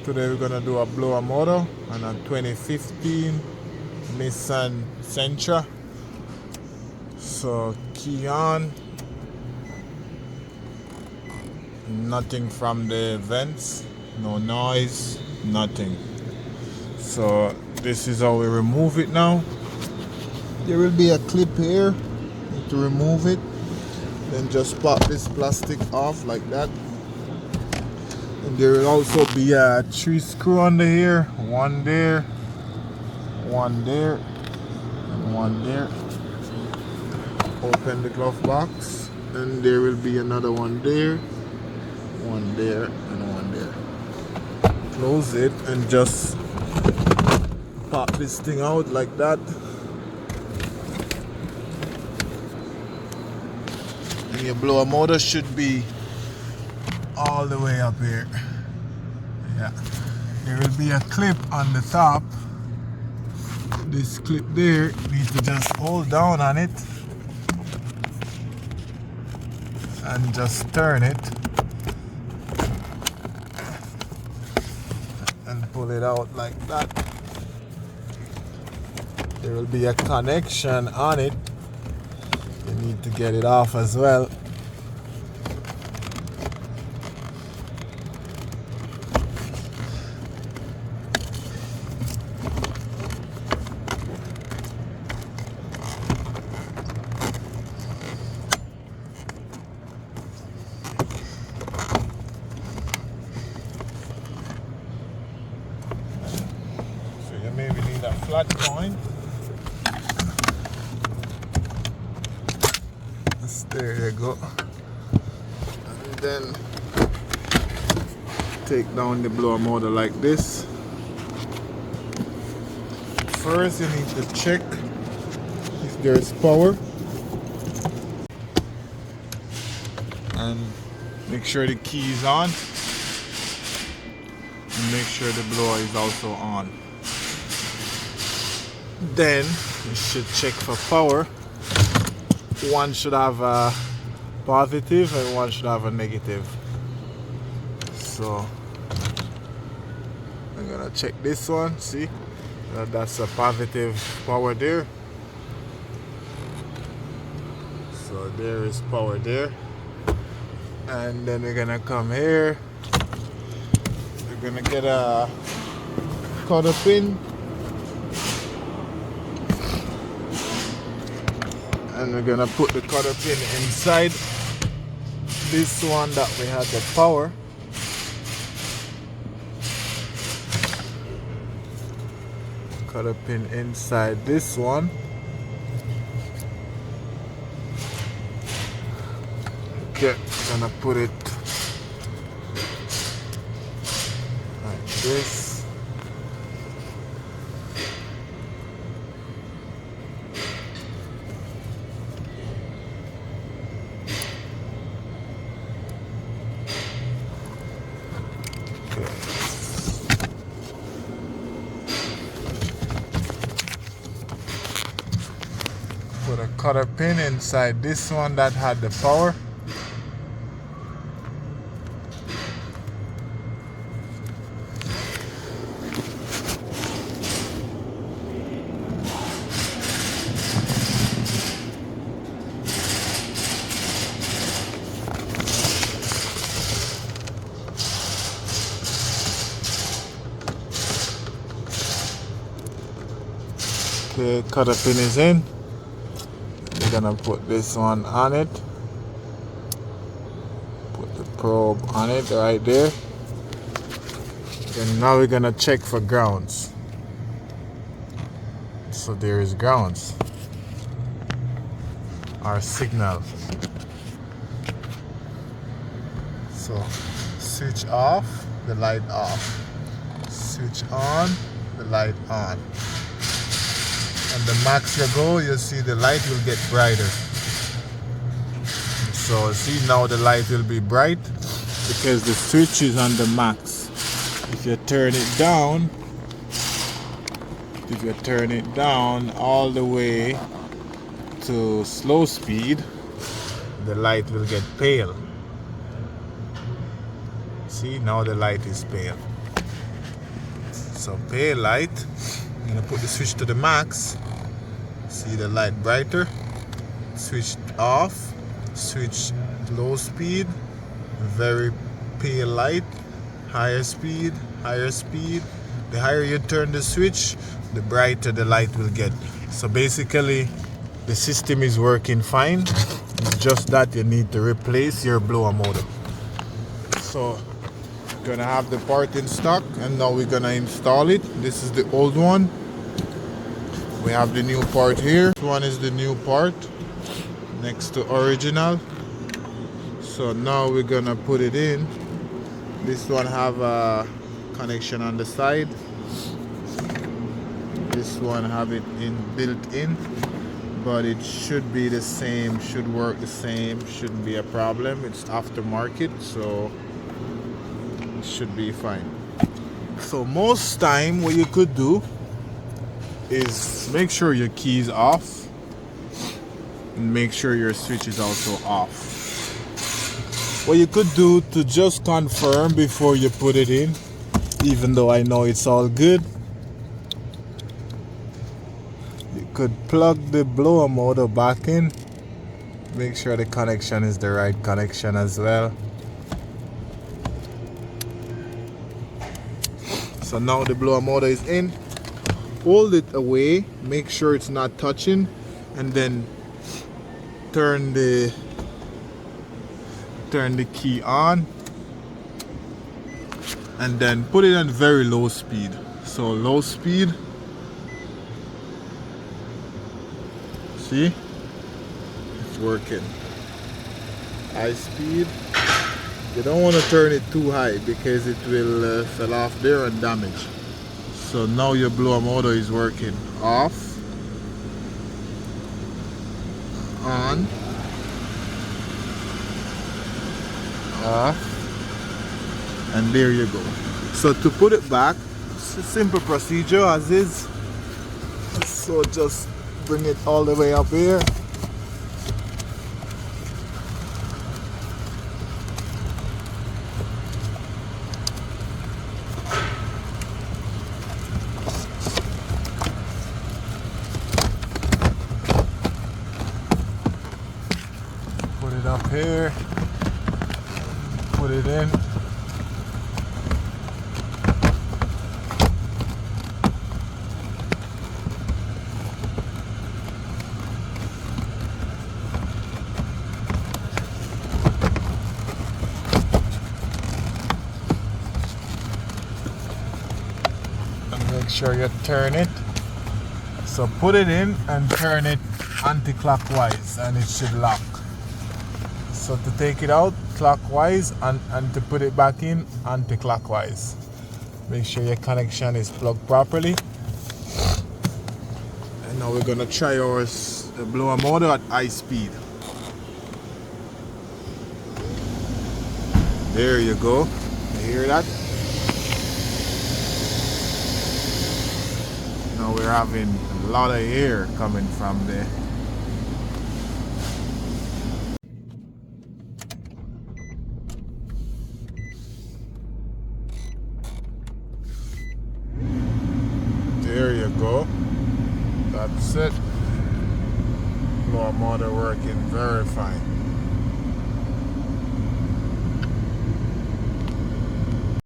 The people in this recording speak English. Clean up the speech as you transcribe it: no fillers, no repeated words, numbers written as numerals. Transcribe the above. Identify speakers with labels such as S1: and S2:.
S1: Today we're gonna do a blower motor on a 2015 Nissan Sentra. So key on, nothing from the vents, no noise, nothing. So this is how we remove it now. There will be a clip here, need to remove it. Then just pop this plastic off like that. And there will also be a 3 screw under here, one there, one there, and one there. Open the glove box, and there will be another one there, and one there. Close it and just pop this thing out like that. And your blower motor should be all the way up here. Yeah, there will be a clip on the top. This clip there, you need to just hold down on it and just turn it and pull it out like that. There will be a connection on it. You need to get it off as well. Maybe need a flat coin. There you go. And then take down the blower motor like this. First you need to check if there is power. And make sure the key is on. And make sure the blower is also on. Then you should check for power. One should have a positive and one should have a negative. So I'm gonna check this one. See, that's a positive power there. So there is power there. And then we're gonna come here. We're gonna get a cotter pin. And we're gonna put the cotter pin inside this one that we had the power. Cotter pin inside this one. Okay, gonna put it like this. Put a cotter pin inside this one that had the power. Okay, cotter pin is in. We're gonna put this one on it. Put the probe on it right there. And now we're gonna check for grounds. So there is grounds. Our signal. So switch off, the light off. Switch on, the light on. And the max you go, you'll see the light will get brighter. So see, now the light will be bright because the switch is on the max. If you turn it down, all the way to slow speed, the light will get pale. See, now the light is pale. So pale light. I'm gonna put the switch to the max. See the light brighter. Switch off. Switch low speed. Very pale light. Higher speed. Higher speed. The higher you turn the switch, the brighter the light will get. So basically, the system is working fine. It's just that you need to replace your blower motor. So gonna have the part in stock, and now we're gonna install it. This is the old one. We have the new part here. This one is the new part next to original. So now we're gonna put it in. This one have a connection on the side. This one have it built in, but it should be the same, should work the same, shouldn't be a problem. It's aftermarket, so it should be fine. So most time what you could do is make sure your key is off and make sure your switch is also off. What you could do to just confirm before you put it in, even though I know it's all good, you could plug the blower motor back in. Make sure the connection is the right connection as well. So now the blower motor is in. Hold it away, make sure it's not touching, and then turn the key on, and then put it on very low speed. So low speed, see, it's working. High speed, you don't want to turn it too high because it will fall off there and damage. So now your blower motor is working. Off, on, off, and there you go. So to put it back, it's a simple procedure as is. So just bring it all the way up here. Put it up here. Put it in. And make sure you turn it. So put it in and turn it anti-clockwise and it should lock. So to take it out clockwise and to put it back in anti-clockwise. Make sure your connection is plugged properly. And now we're gonna try our blower motor at high speed. There you go. You hear that? Now we're having a lot of air coming from there. There you go. That's it. Blower motor working very fine.